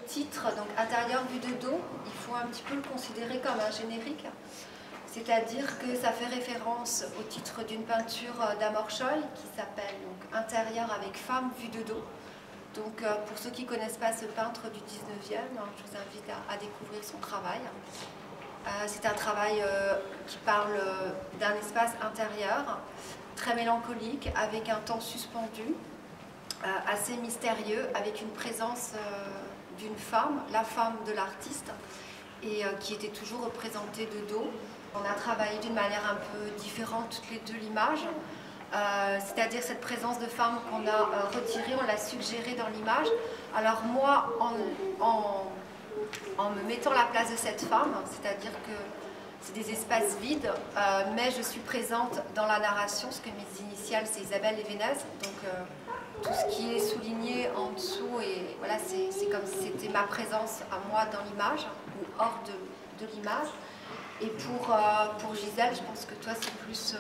titre, donc intérieur vue de dos, il faut un petit peu le considérer comme un générique. C'est-à-dire que ça fait référence au titre d'une peinture d'Amorcholl qui s'appelle Intérieur avec femme vue de dos. Donc pour ceux qui ne connaissent pas ce peintre du 19e, je vous invite à découvrir son travail. C'est un travail qui parle d'un espace intérieur très mélancolique avec un temps suspendu, assez mystérieux, avec une présence d'une femme, la femme de l'artiste, et qui était toujours représentée de dos. On a travaillé d'une manière un peu différente toutes les deux l'image, c'est-à-dire cette présence de femme qu'on a retirée, on l'a suggérée dans l'image. Alors moi, en me mettant à la place de cette femme, c'est-à-dire que c'est des espaces vides, mais je suis présente dans la narration, parce que mes initiales c'est Isabelle Lévénez, donc tout ce qui est souligné en dessous, et voilà, c'est comme si c'était ma présence à moi dans l'image, ou hors de l'image. Et pour Gisèle, je pense que toi c'est plus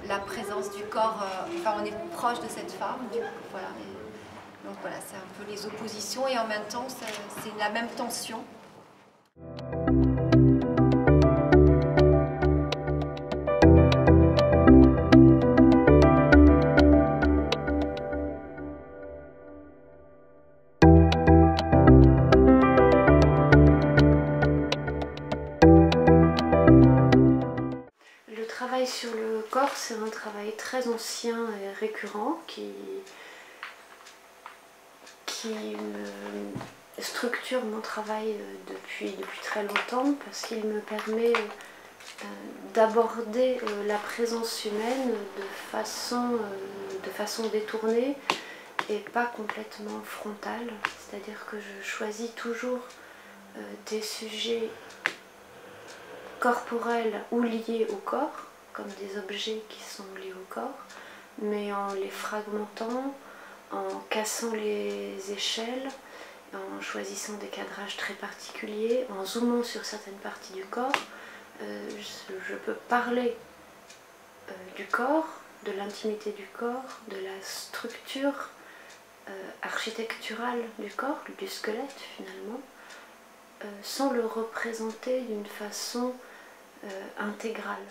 la présence du corps, enfin on est proche de cette femme, voilà. Donc voilà, c'est un peu les oppositions et en même temps c'est la même tension. Le travail sur le corps, c'est un travail très ancien et récurrent qui structure mon travail depuis très longtemps, parce qu'il me permet d'aborder la présence humaine de façon détournée et pas complètement frontale. C'est-à-dire que je choisis toujours des sujets corporels ou liés au corps, comme des objets qui sont liés au corps, mais en les fragmentant, en cassant les échelles, en choisissant des cadrages très particuliers, en zoomant sur certaines parties du corps. Je peux parler du corps, de l'intimité du corps, de la structure architecturale du corps, du squelette finalement, sans le représenter d'une façon intégrale.